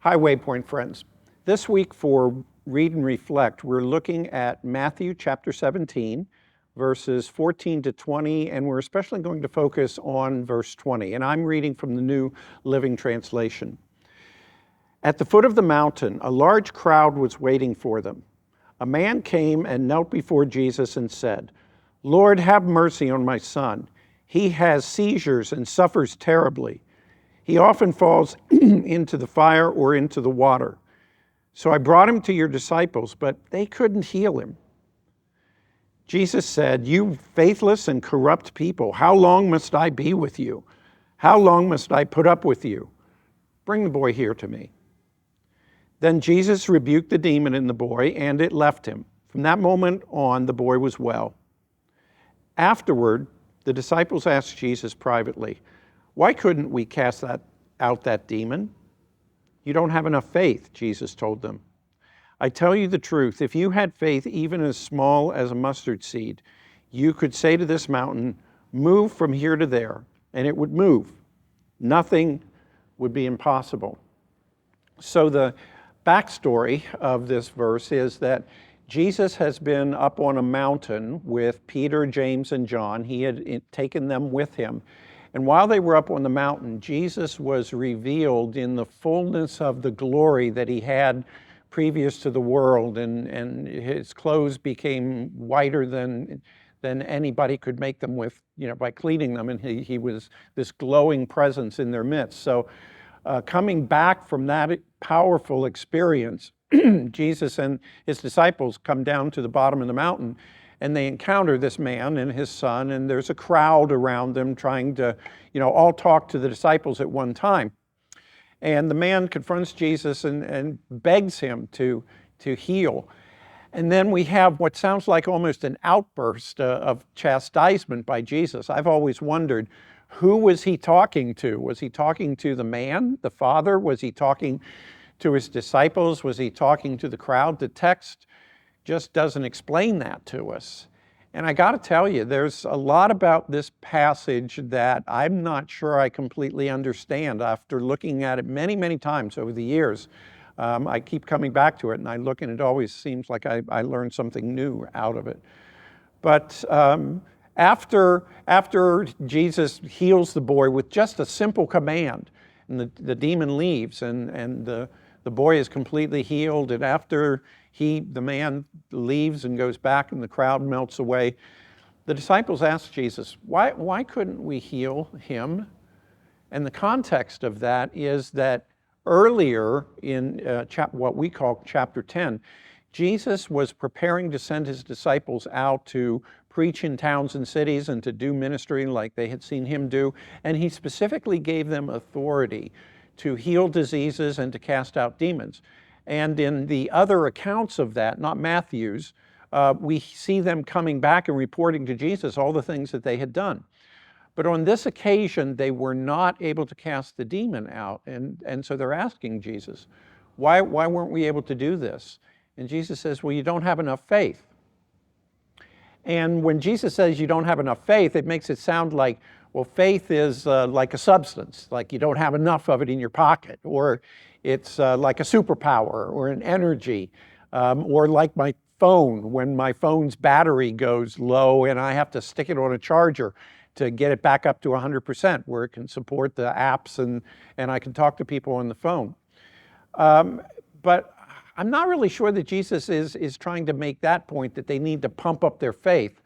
Hi, Waypoint friends. This week for Read and Reflect, we're looking at Matthew chapter 17, verses 14 to 20, and we're especially going to focus on verse 20. And I'm reading from the New Living Translation. At the foot of the mountain, a large crowd was waiting for them. A man came and knelt before Jesus and said, "Lord, have mercy on my son. He has seizures and suffers terribly. He often falls into the fire or into the water. So I brought him to your disciples, but they couldn't heal him." Jesus said, "You faithless and corrupt people, how long must I be with you? How long must I put up with you? Bring the boy here to me." Then Jesus rebuked the demon in the boy, and it left him. From that moment on, the boy was well. Afterward, the disciples asked Jesus privately, "Why couldn't we cast out that demon?" "You don't have enough faith," Jesus told them. "I tell you the truth, if you had faith even as small as a mustard seed, you could say to this mountain, 'Move from here to there,' and it would move. Nothing would be impossible." So the backstory of this verse is that Jesus has been up on a mountain with Peter, James, and John. He had taken them with him. And while they were up on the mountain, Jesus was revealed in the fullness of the glory that he had previous to the world, and his clothes became whiter than anybody could make them with, by cleaning them, and he was this glowing presence in their midst. So coming back from that powerful experience, Jesus and his disciples come down to the bottom of the mountain, and they encounter this man and his son, and there's a crowd around them trying to, all talk to the disciples at one time. And the man confronts Jesus and begs him to heal. And then we have what sounds like almost an outburst of chastisement by Jesus. I've always wondered, who was he talking to? Was he talking to the man, the father? Was he talking to his disciples? Was he talking to the crowd? The text just doesn't explain that to us. And I got to tell you, there's a lot about this passage that I'm not sure I completely understand. After looking at it many, many times over the years, I keep coming back to it, and I look, and it always seems like I learned something new out of it. But after Jesus heals the boy with just a simple command, and the demon leaves, and the boy is completely healed, and after the man leaves and goes back and the crowd melts away, the disciples asked Jesus, why couldn't we heal him? And the context of that is that earlier in what we call chapter 10, Jesus was preparing to send his disciples out to preach in towns and cities and to do ministry like they had seen him do. And he specifically gave them authority to heal diseases and to cast out demons. And in the other accounts of that, not Matthew's, we see them coming back and reporting to Jesus all the things that they had done. But on this occasion, they were not able to cast the demon out. And so they're asking Jesus, why weren't we able to do this? And Jesus says, well, you don't have enough faith. And when Jesus says you don't have enough faith, it makes it sound like, well, faith is like a substance, like you don't have enough of it in your pocket, or it's like a superpower or an energy, or like my phone, when my phone's battery goes low and I have to stick it on a charger to get it back up to 100%, where it can support the apps and I can talk to people on the phone. But I'm not really sure that Jesus is trying to make that point, that they need to pump up their faith.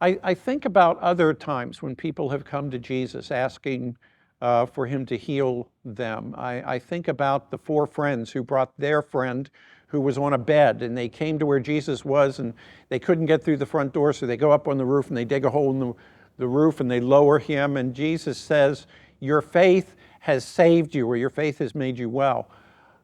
I think about other times when people have come to Jesus asking for him to heal them. I think about the 4 friends who brought their friend who was on a bed, and they came to where Jesus was, and they couldn't get through the front door, so they go up on the roof and they dig a hole in the roof and they lower him, and Jesus says, "Your faith has saved you," or "Your faith has made you well."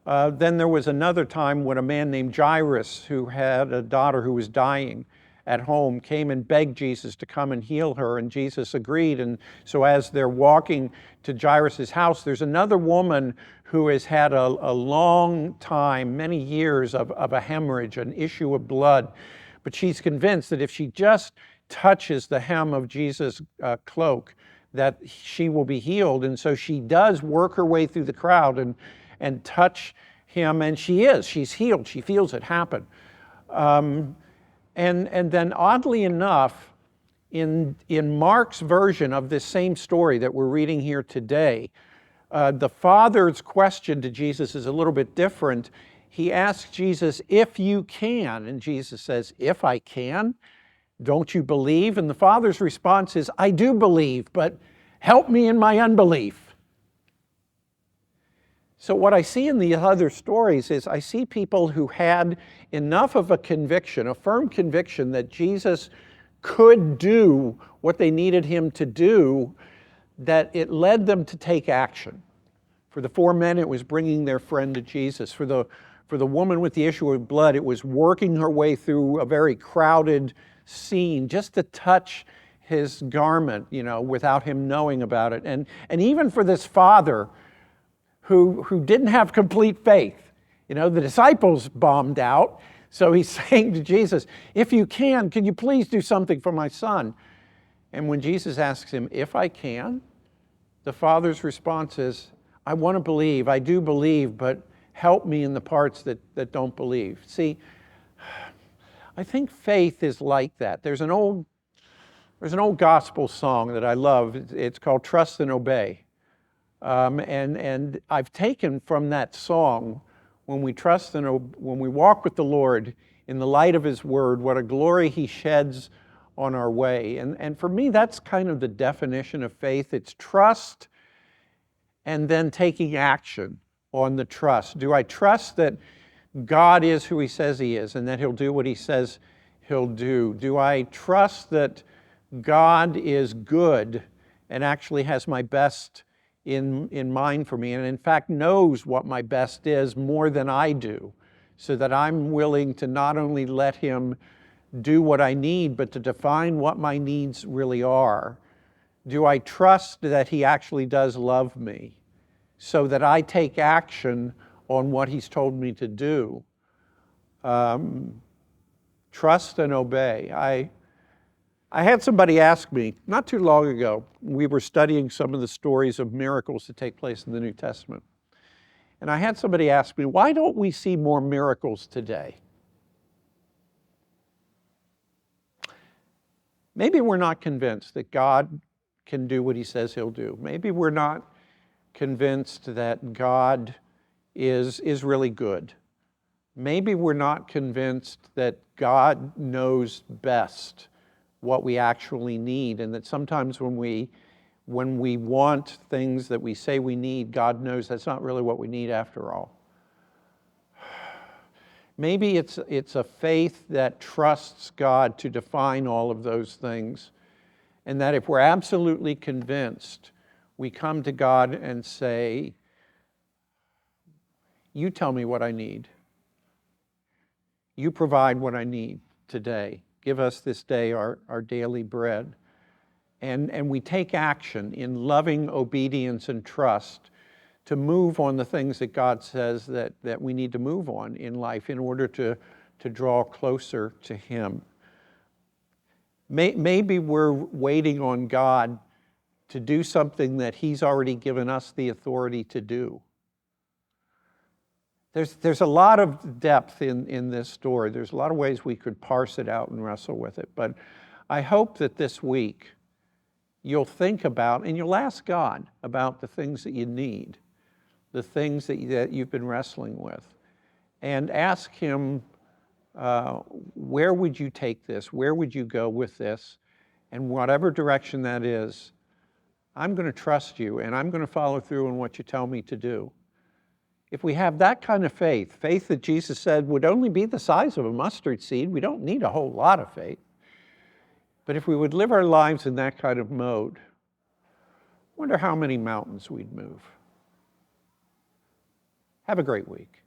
Then there was another time when a man named Jairus, who had a daughter who was dying at home, came and begged Jesus to come and heal her, and Jesus agreed. And so as they're walking to Jairus' house, there's another woman who has had a long time, many years of a hemorrhage, an issue of blood. But she's convinced that if she just touches the hem of Jesus' cloak, that she will be healed. And so she does work her way through the crowd, and touch him, and she's healed, she feels it happen. And then oddly enough, in Mark's version of this same story that we're reading here today, the Father's question to Jesus is a little bit different. He asks Jesus, if you can, and Jesus says, if I can, don't you believe? And the Father's response is, I do believe, but help me in my unbelief. So what I see in the other stories is I see people who had enough of a conviction, a firm conviction that Jesus could do what they needed him to do, that it led them to take action. For the 4 men, it was bringing their friend to Jesus. For the woman with the issue of blood, it was working her way through a very crowded scene just to touch his garment, without him knowing about it. And even for this father who didn't have complete faith, the disciples bombed out. So he's saying to Jesus, if you can you please do something for my son? And when Jesus asks him, if I can, the father's response is, I want to believe, I do believe, but help me in the parts that don't believe. See, I think faith is like that. There's an old gospel song that I love. It's called Trust and Obey. And I've taken from that song, when we trust and when we walk with the Lord in the light of his word, what a glory he sheds on our way. And for me, that's kind of the definition of faith. It's trust and then taking action on the trust. Do I trust that God is who he says he is and that he'll do what he says he'll do? Do I trust that God is good and actually has my best in mind for me, and in fact knows what my best is more than I do, so that I'm willing to not only let him do what I need, but to define what my needs really are? Do I trust that he actually does love me, so that I take action on what he's told me to do? Trust and obey. I had somebody ask me, not too long ago, we were studying some of the stories of miracles that take place in the New Testament. And I had somebody ask me, why don't we see more miracles today? Maybe we're not convinced that God can do what he says he'll do. Maybe we're not convinced that God is really good. Maybe we're not convinced that God knows best what we actually need, and that sometimes when we want things that we say we need, God knows that's not really what we need after all. Maybe it's a faith that trusts God to define all of those things, and that if we're absolutely convinced, we come to God and say, you tell me what I need. You provide what I need today. Give us this day our daily bread. And we take action in loving obedience and trust to move on the things that God says that we need to move on in life in order to draw closer to him. Maybe we're waiting on God to do something that he's already given us the authority to do. There's a lot of depth in this story. There's a lot of ways we could parse it out and wrestle with it. But I hope that this week you'll think about, and you'll ask God about the things that you need, the things that you've been wrestling with, and ask him, where would you take this? Where would you go with this? And whatever direction that is, I'm going to trust you, and I'm going to follow through on what you tell me to do. If we have that kind of faith that Jesus said would only be the size of a mustard seed, we don't need a whole lot of faith. But if we would live our lives in that kind of mode, I wonder how many mountains we'd move. Have a great week.